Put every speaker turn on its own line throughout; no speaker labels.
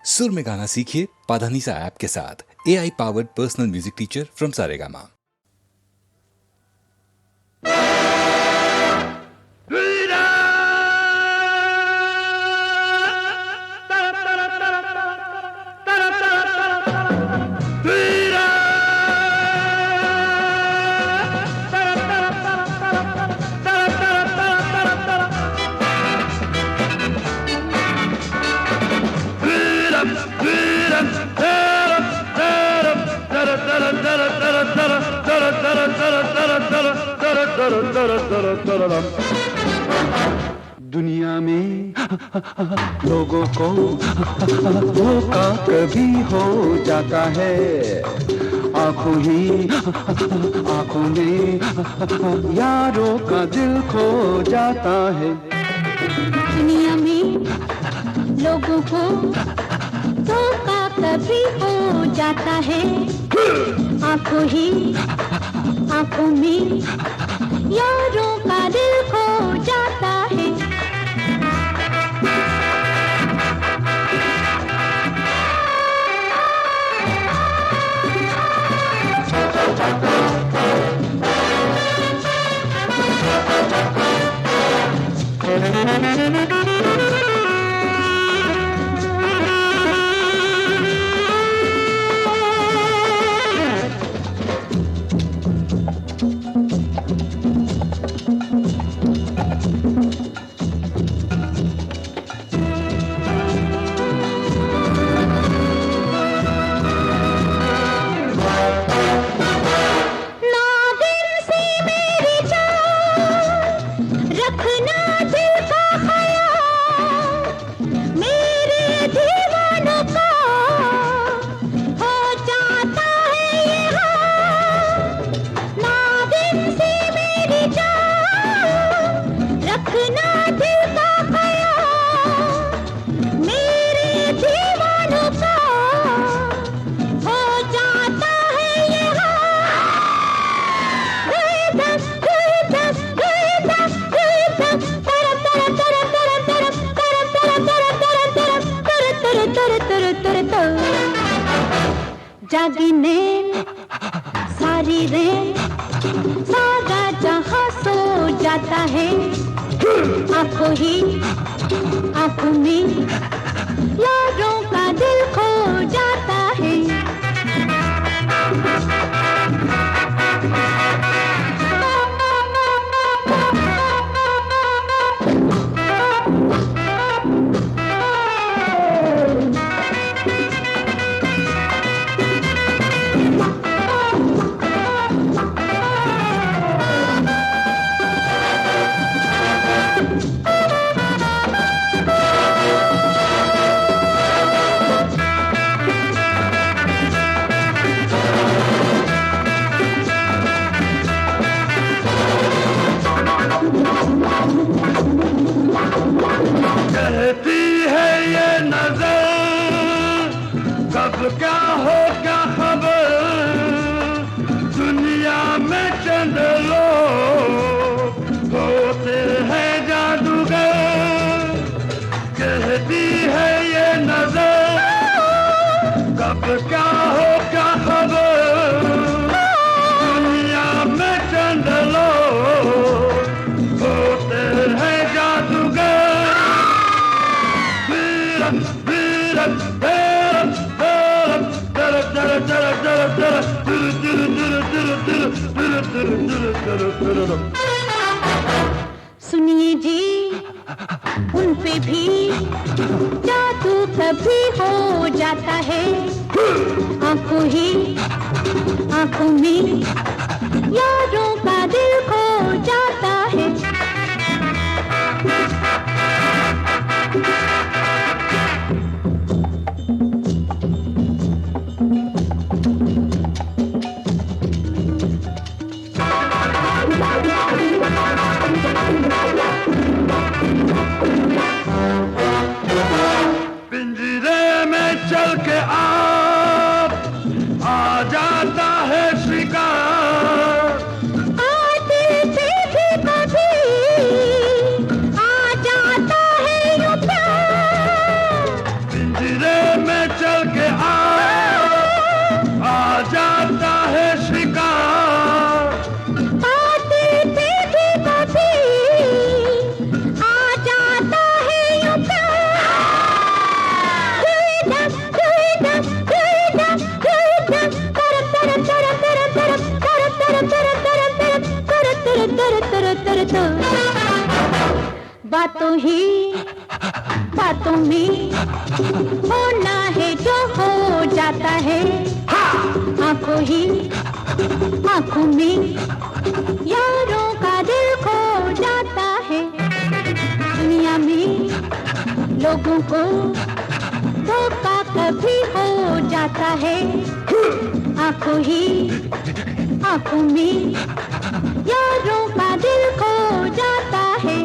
सुर में गाना सीखिए पाधानीसा ऐप के साथ। AI powered personal music teacher from Saregama.
दुनिया में लोगों को धोखा कभी हो जाता है, आंखों में यारों का दिल खो जाता है।
दुनिया में लोगों को धोखा कभी हो जाता है, आंखों में यारों का दिल खो जाता है। जागी नैन सारी रैन सारा जहां सो जाता है, आंखों में यारों का दिल खो जाता है।
कहती है ये नजर कब क्या हो क्या खबर, दुनिया में चंद लोग होते हैं जादूगर। कहती है ये नजर कब क्या हो क्या खबर, दुनिया में चंद लोग होते हैं जादूगर।
सुनिए जी उन पे भी जादू कभी हो जाता है, आंखों में यारों का दिल खो जाता है।
पिंजरे में चल के आ जाता है शिकार,
आते से भी कभी आ जाता है यूं प्यार।
पिंजरे में चल के आ जाता है शिकार।
आते पे भी कभी आ जाता है यूं प्यार। बातों ही बातों में होना है जो हो जाता है। आंखों ही आंखों में यारों का दिल खो जाता है। दुनिया में लोगों को धोखा कभी हो जाता है। आंखों ही आंखों में यारों का दिल खो जाता है।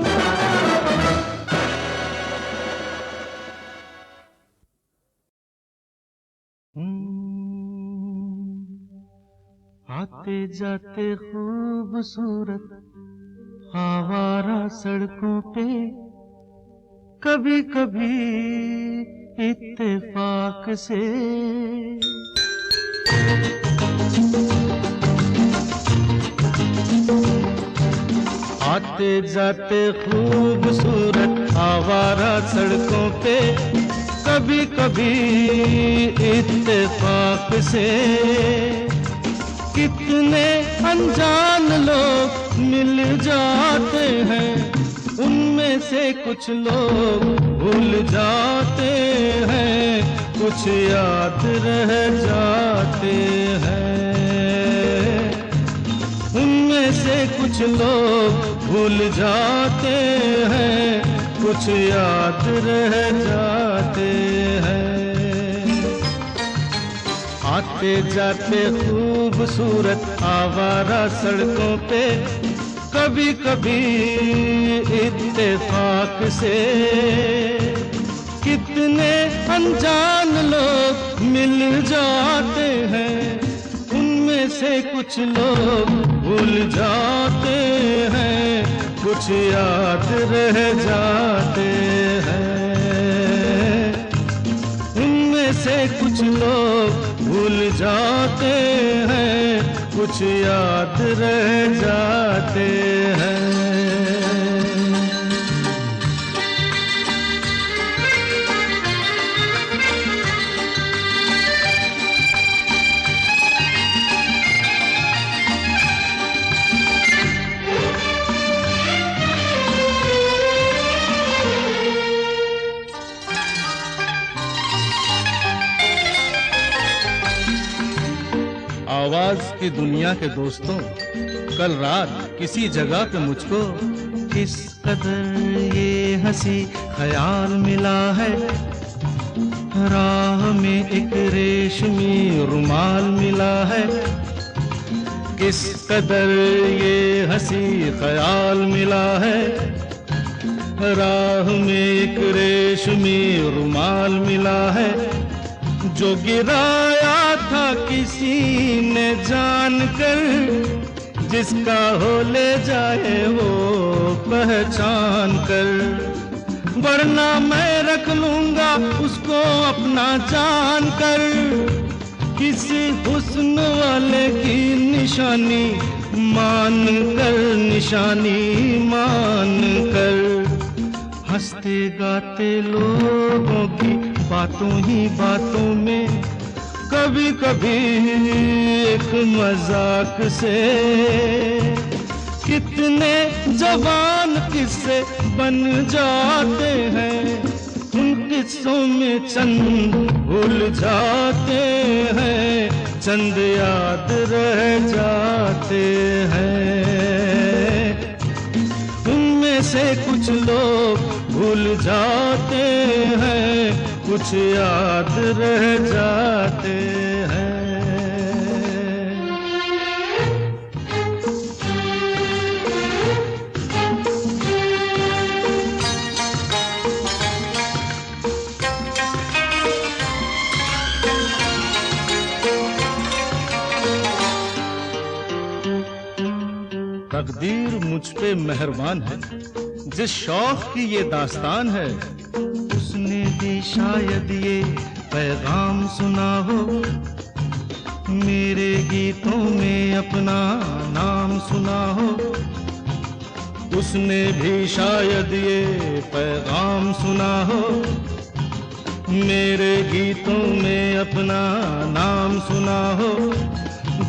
आते जाते खूबसूरत आवारा सड़कों पे कभी कभी इत्तेफाक से आते जाते खूबसूरत आवारा सड़कों पे कभी कभी इत्तेफाक से कितने अनजान लोग मिल जाते हैं। उनमें से कुछ लोग भूल जाते हैं, कुछ याद रह जाते हैं। उनमें से कुछ लोग भूल जाते हैं, कुछ याद रह जाते हैं। आते जाते खूबसूरत आवारा सड़कों पे कभी कभी इत्तेफाक से कितने अनजान लोग मिल जाते हैं। उनमें से कुछ लोग भूल जाते हैं, कुछ याद रह जाते हैं। उनमें से कुछ लोग भूल जाते हैं, कुछ याद रह जाते हैं। आवाज की दुनिया के दोस्तों, कल रात किसी जगह पे मुझको किस कदर ये हंसी ख्याल मिला है। राह में एक रेशमी रुमाल मिला है। किस कदर ये हंसी ख्याल मिला है। राह में एक रेशमी रुमाल मिला है, जो गिराया था किसी ने जानकर। जिसका हो ले जाए वो पहचान कर, वरना मैं रख लूंगा उसको अपना जान कर। किसी हुस्न वाले की निशानी मान कर, निशानी मान कर। हंसते गाते लोगों की बातों ही बातों में कभी कभी एक मजाक से कितने जवान किस्से बन जाते हैं। उन किस्सों में चंद भूल जाते हैं, चंद याद रह जाते हैं। उनमें से कुछ लोग भूल जाते हैं, कुछ याद रह जाते हैं। तकदीर मुझ पे मेहरबान है, जिस शौक की ये दास्तान है। उसने भी शायद ये पैगाम सुना हो, मेरे गीतों में अपना नाम सुना हो, उसने भी शायद ये पैगाम सुना हो, मेरे गीतों में अपना नाम सुना हो।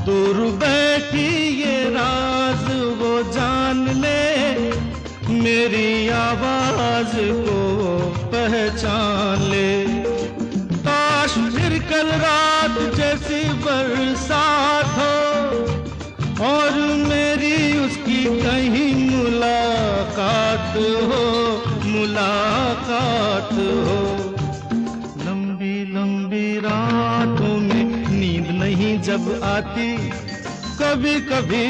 दूर बैठी ये राज वो जान ले, मेरी आवाज को पहचान ले। काश फिर कल रात जैसी बरसात हो और मेरी उसकी कहीं मुलाकात हो, मुलाकात हो। लंबी लंबी रातों में नींद नहीं जब आती, कभी कभी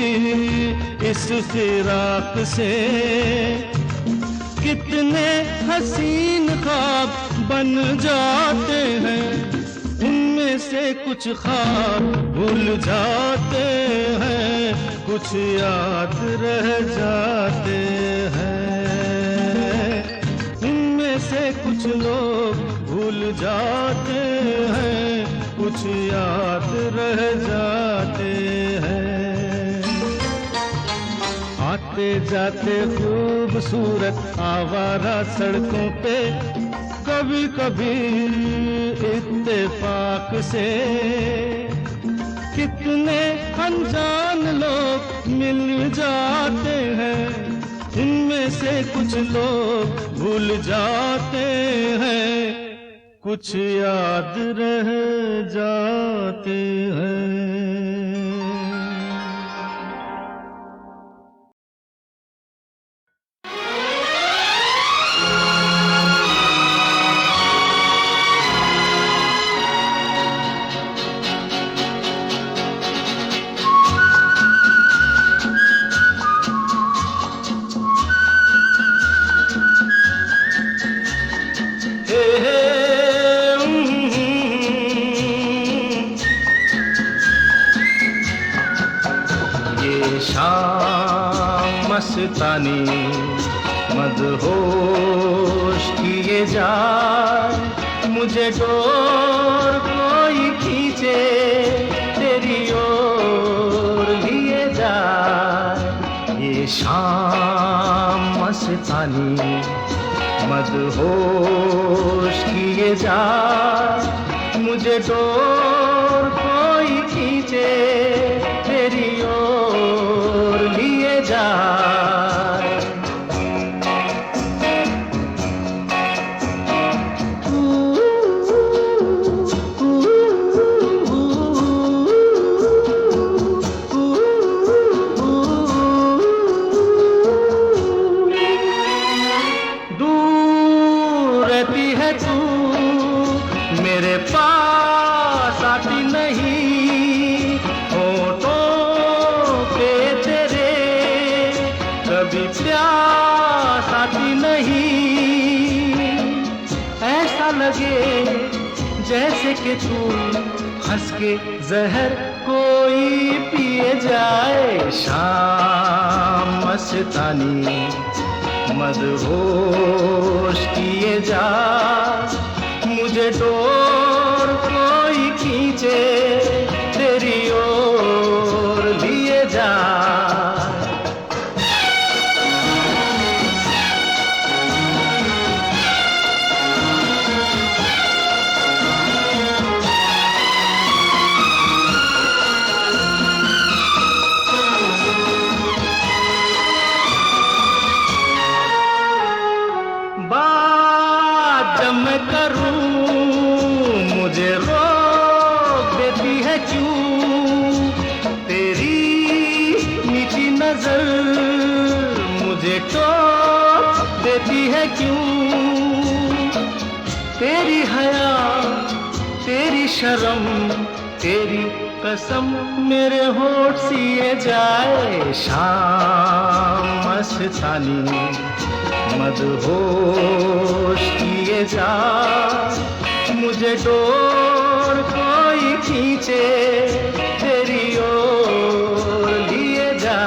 इस फिराक से कितने हसीन ख्वाब बन जाते हैं, उनमें से कुछ ख्वाब भूल जाते हैं, कुछ याद रह जाते हैं, उनमें से कुछ लोग भूल जाते हैं, कुछ याद रह जाते हैं। आते जाते खूबसूरत आवारा सड़कों पे कभी कभी इत्तेफाक से कितने अनजान लोग मिल जाते हैं, उनमें से कुछ लोग भूल जाते हैं, कुछ याद रह जाते हैं। मस्तानी मदहोश किए जाए, मुझे डोर कोई खींचे तेरी ओर लिए जाए। ये शाम मस्तानी मदहोश किए जाए, मुझे डोर कोई खींचे तेरी ओर लिए जाए। जैसे कि तू हंस के जहर कोई पिए जाए। शाम मस्तानी मदहोश किए जा, मुझे डोर कोई खींचे तेरी ओर लिए जा। तेरी हया तेरी शर्म तेरी कसम मेरे होठ सिए जाए। शाम मस्तानी मदहोश किए जा, मुझे डोर कोई खींचे तेरी ओर लिए जा।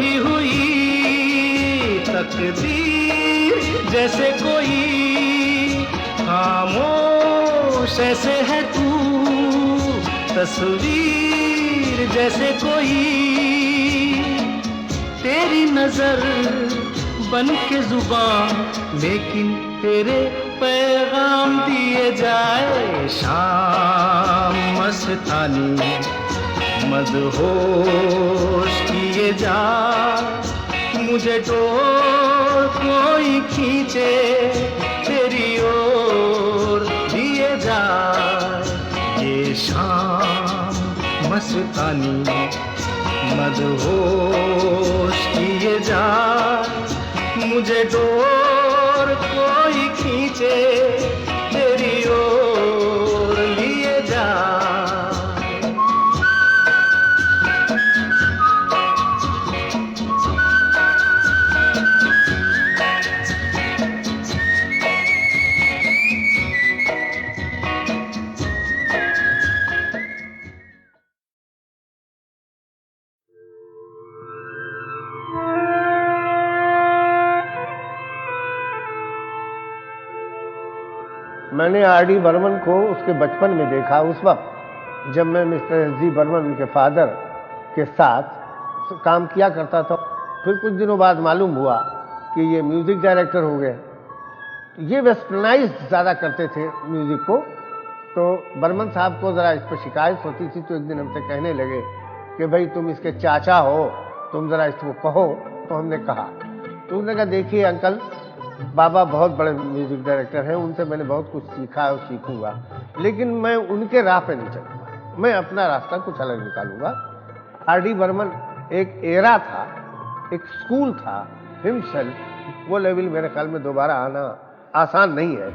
बैठी हुई तकदीर जैसे कोई, खामोश ऐसे है तू तस्वीर जैसे कोई। तेरी नजर बन के जुबान, लेकिन तेरे पैगाम दिए जाए। शाम मस्तानी मदहोश किए जा, मुझे डोर कोई खींचे तेरी ओर दिए जा। ये शाम मस्तानी मदहोश किए जा, मुझे डोर कोई खींचे तेरी ओर लिए जा।
मैंने आर.डी. बर्मन को उसके बचपन में देखा, उस वक्त जब मैं मिस्टर एस.जी. बर्मन उनके फादर के साथ काम किया करता था। फिर कुछ दिनों बाद मालूम हुआ कि ये म्यूज़िक डायरेक्टर हो गए। ये वेस्टर्नाइज ज़्यादा करते थे म्यूज़िक को, तो बर्मन साहब को ज़रा इस पर शिकायत होती थी। तो एक दिन हमसे कहने लगे कि भाई तुम इसके चाचा हो, तुम ज़रा इसको कहो। तो हमने कहा, तो उसने कहा देखिए अंकल, बाबा बहुत बड़े म्यूज़िक डायरेक्टर हैं, उनसे मैंने बहुत कुछ सीखा और सीखूंगा, लेकिन मैं उनके राह पे नहीं चलूँगा, मैं अपना रास्ता कुछ अलग निकालूंगा। आर.डी. बर्मन एक एरा था, एक स्कूल था हिमसेल्फ, वो लेवल मेरे ख्याल में दोबारा आना आसान नहीं है।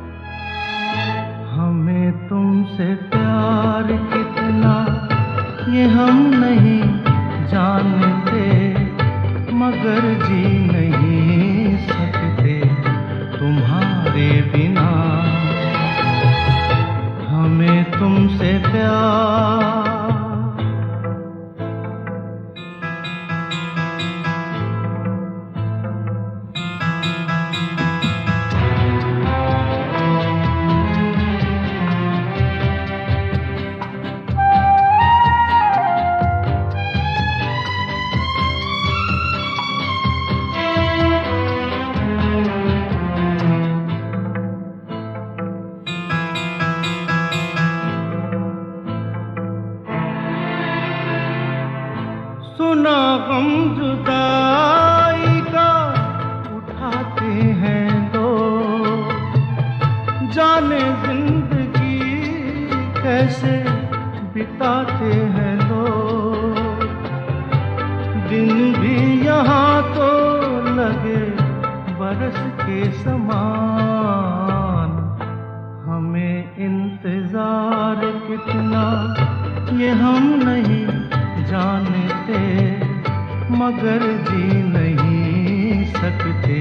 हमें तुमसे प्यार कितना ये हम नहीं जानते, मगर जी नहीं सकते तुम्हारे बिना। हमें तुमसे प्यार सुना गम जुदाई का उठाते हैं लोग, जाने जिंदगी कैसे बिताते हैं लोग। दिन भी यहाँ तो लगे बरस के समान, हमें इंतजार कितना ये हम नहीं जानते, मगर जी नहीं सकते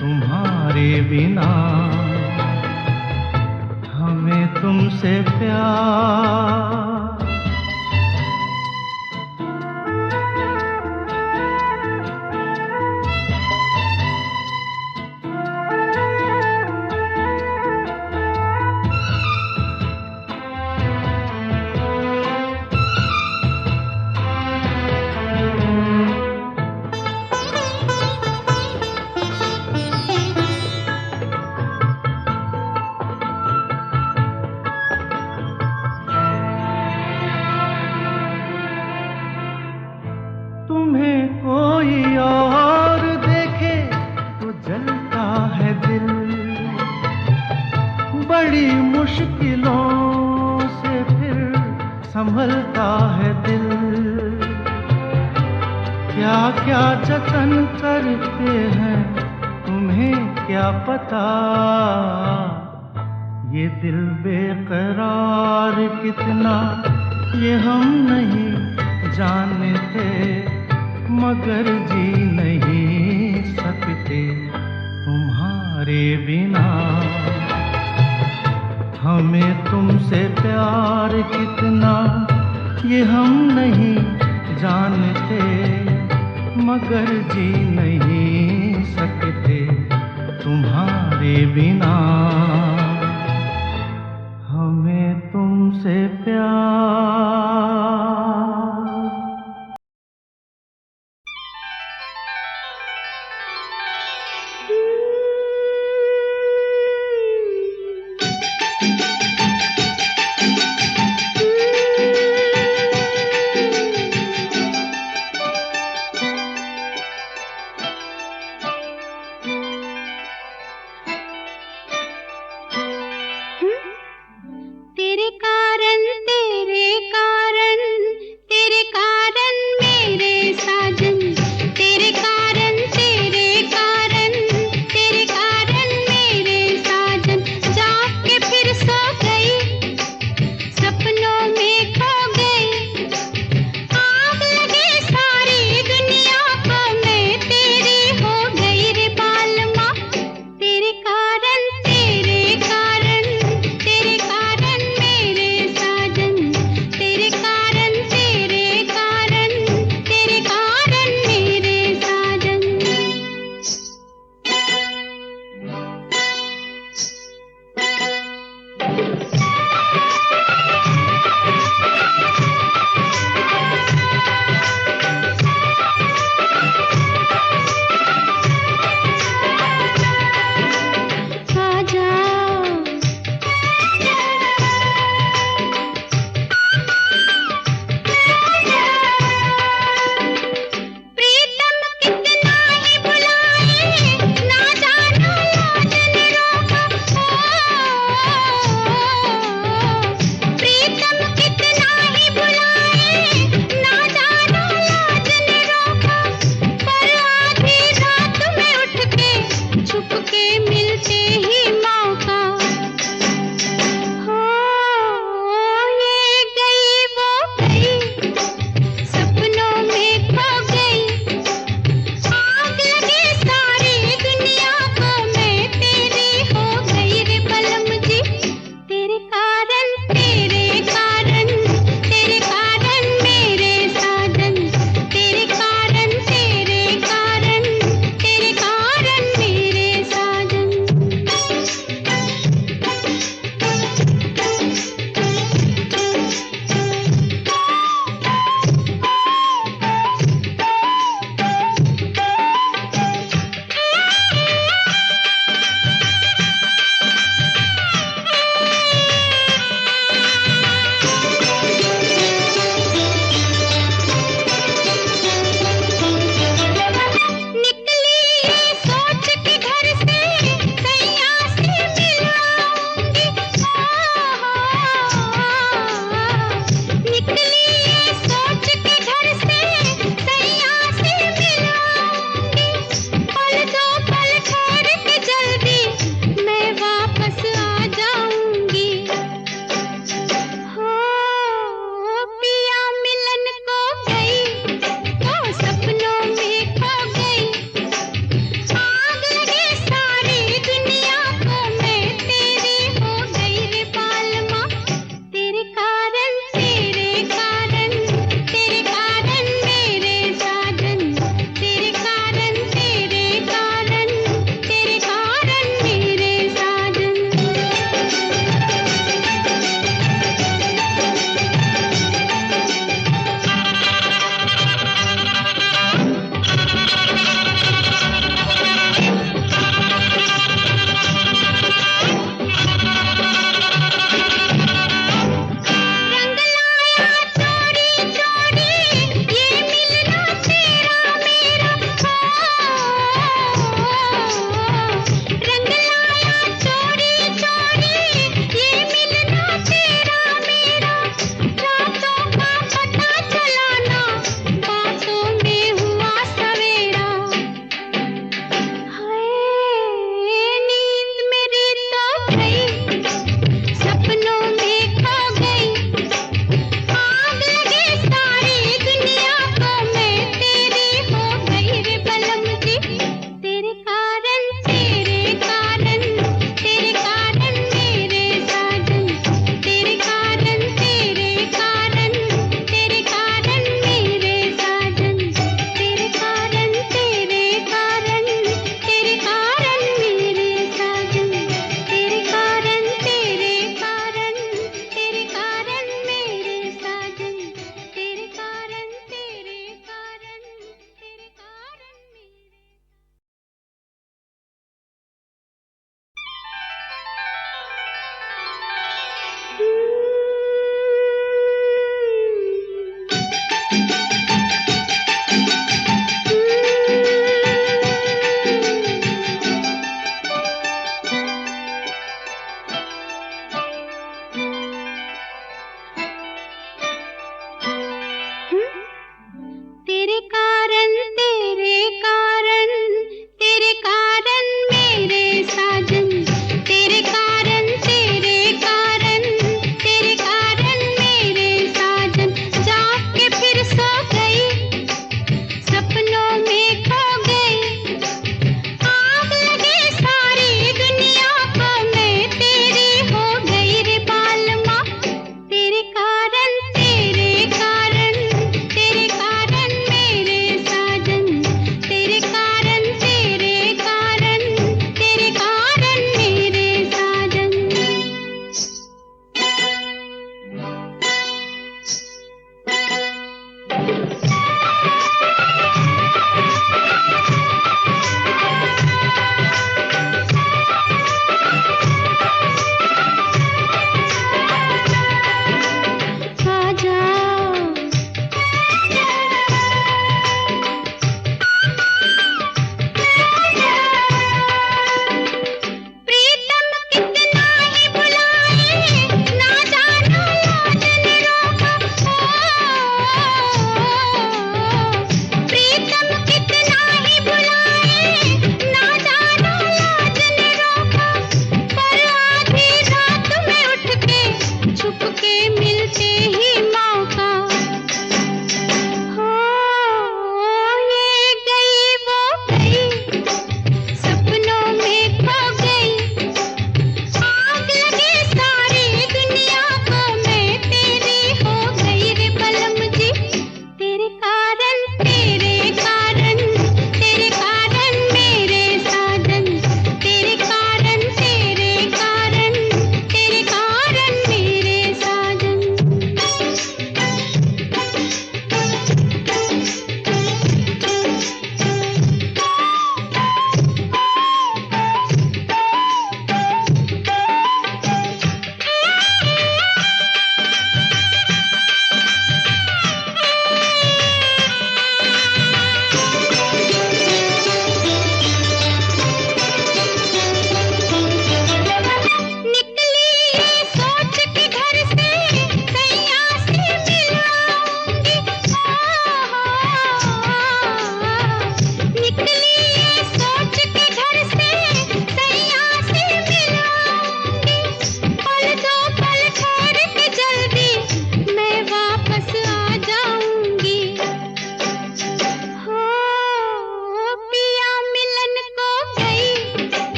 तुम्हारे बिना। हमें तुमसे प्यार तुम्हें कोई और देखे तो जलता है दिल, बड़ी मुश्किलों से फिर संभलता है दिल। क्या क्या जतन करते हैं तुम्हें क्या पता, ये दिल बेकरार कितना ये हम नहीं जानते, मगर जी नहीं सकते तुम्हारे बिना। हमें तुमसे प्यार कितना ये हम नहीं जानते, मगर जी नहीं सकते तुम्हारे बिना। हमें तुमसे प्यार।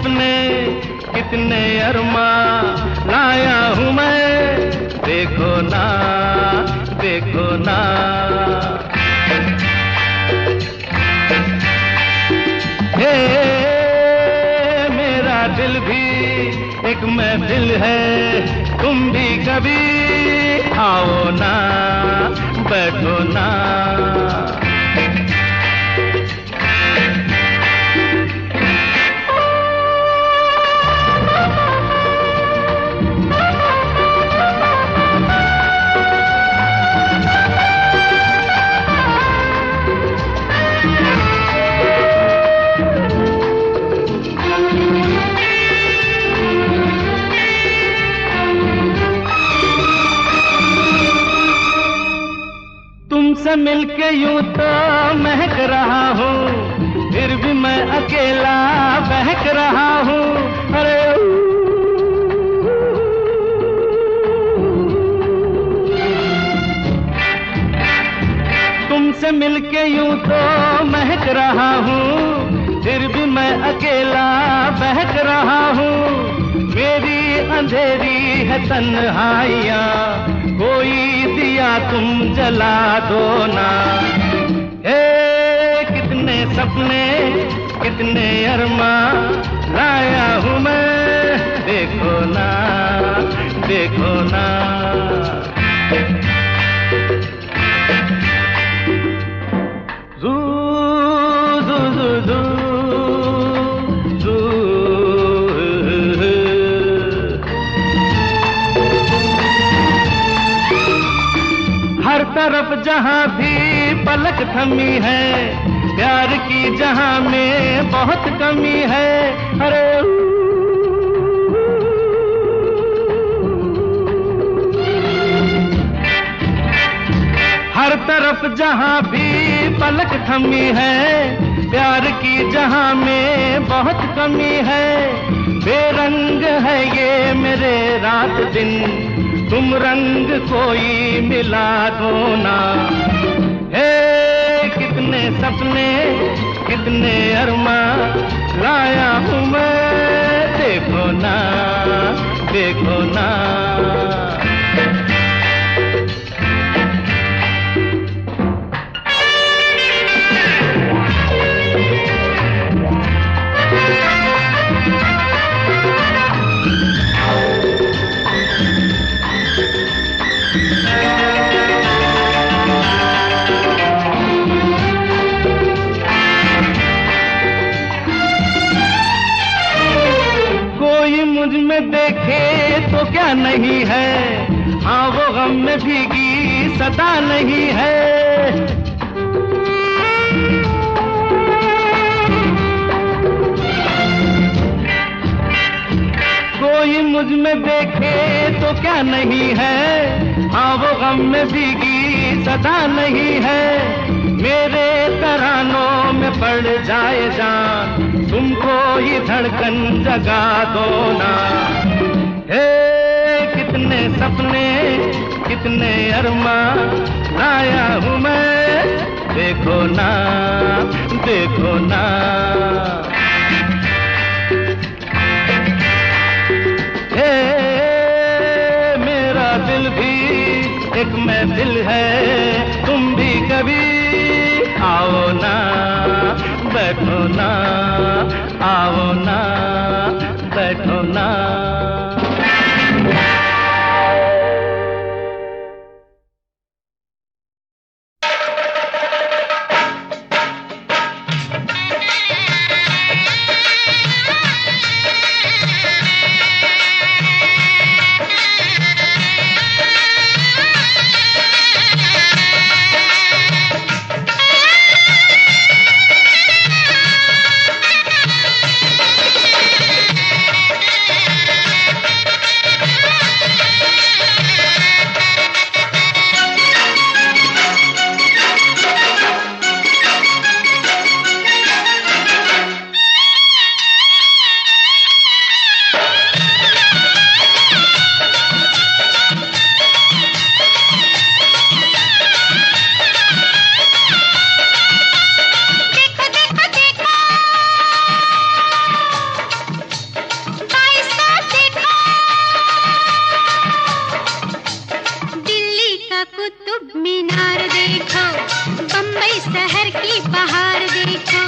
सपने कितने अरमान लाया हूँ मैं, देखो ना देखो ना। हे मेरा दिल भी एक महफिल है, तुम भी कभी आओ ना बैठो ना। तुमसे मिलके यूं तो महक रहा हूँ, फिर भी मैं अकेला बहक रहा हूँ। अरे तुमसे मिलके यूं तो महक रहा हूँ, फिर भी मैं अकेला बहक रहा हूँ। मेरी अंधेरी है तन्हाइयाँ, कोई दिया तुम जला दो ना। कितने सपने कितने अरमान लाया हूँ मैं, देखो ना देखो ना। Zoo zoo zoo zoo zoo. हर तरफ जहाँ भी पलक थमी है, प्यार की जहाँ में बहुत कमी है। अरे हर तरफ जहाँ भी पलक थमी है, प्यार की जहाँ में बहुत कमी है। बेरंग है ये मेरे रात दिन, तुम रंग कोई मिला दो ना। कितने सपने कितने अरमान लाया हूँ मैं, देखो ना देखो ना। मुझ में देखे तो क्या नहीं है, हाँ वो गम में भीगी सदा नहीं है। कोई मुझ में देखे तो क्या नहीं है, हाँ वो गम में भीगी सदा नहीं है। मेरे तरानों में पड़ जाए जान, तुमको ये धड़कन जगा दो ना। कितने सपने कितने अरमान लाया हूँ मैं, देखो ना देखो ना। मेरा दिल भी एक महफिल है, तुम भी कभी आओ ना बैठो ना, आओ ना बैठो ना।
कोई शहर की बहार देखो,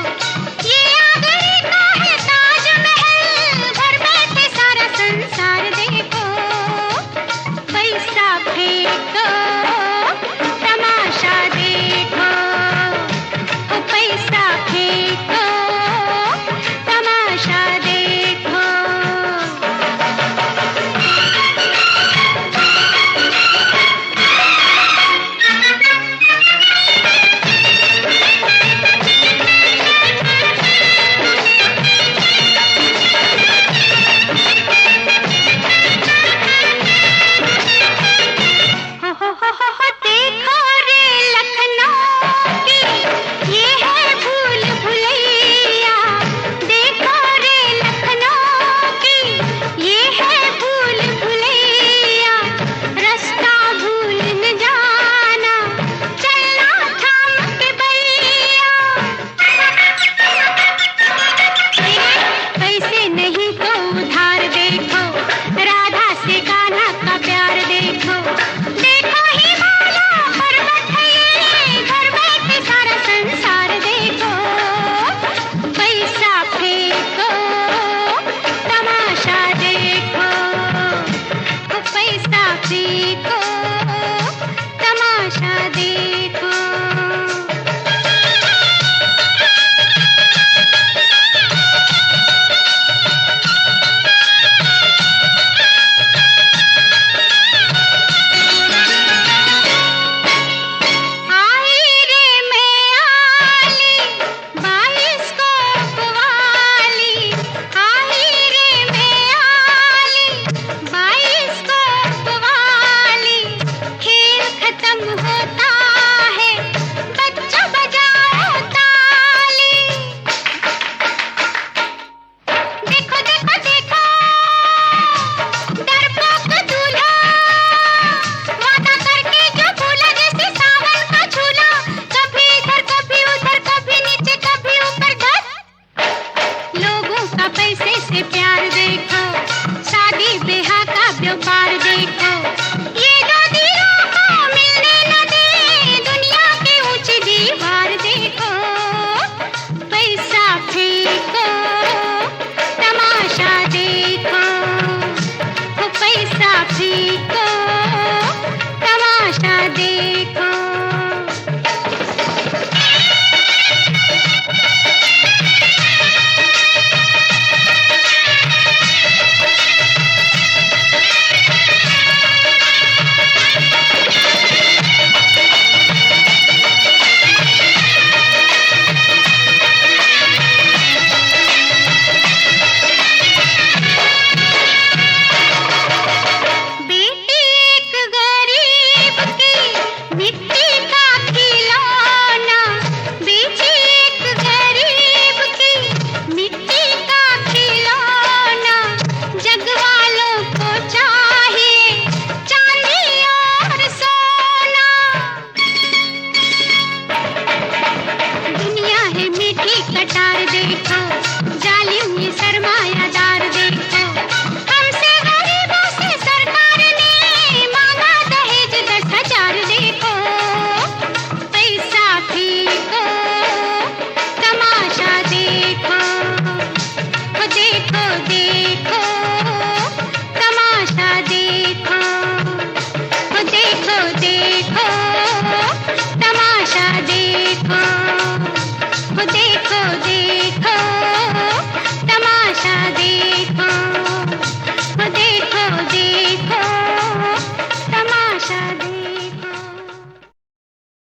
ये आगरे का है ताजमहल, घर बैठे सारा संसार देखो। पैसा फेंको तमाशा देखो, ओ पैसा फेंको तमाशा देखो। देखो रे लखनऊ की ये है भूल भुलैया, देखो रे लखनऊ की ये है भूल भुलैया। रास्ता भूल न जाना, चलना थाम के भैया। पैसे नहीं तो उधार देखो, राधा से कान्हा का प्यार देखो। देखो हिमालय पर्वत है ये, घर बैठे सारा संसार देखो। पैसा फेंको तमाशा देखो, ओ पैसा फेंको तमाशा देखो। आई रे मैं आली, बाइस्कोप वाली। आई रे मैं आली, बाइस्कोप वाली। खेल खत्म होता है, बच्चा बजाओ ताली। देखो देखो देखो डरपोक दूल्हा, वादा करके जो भूला, जैसे सावन का झूला। कभी इधर कभी उधर, कभी नीचे कभी ऊपर। धर लोगों का पैसे से प्यार देखो, शादी ब्याह का व्यापार देखो। ये दो दिलों को मिलने न दे, दुनिया की ऊंची दीवार देखो। पैसा फेंको तमाशा देखो, ओ पैसा फेंको तमाशा देखो। बेटी एक गरीब की मिट्टी का खिलौना, बेटी एक गरीब की मिट्टी का खिलौना। जग वालों को चाहिए चांदी और सोना। दुनिया है मीठी कटार देखो, जालिम ये सर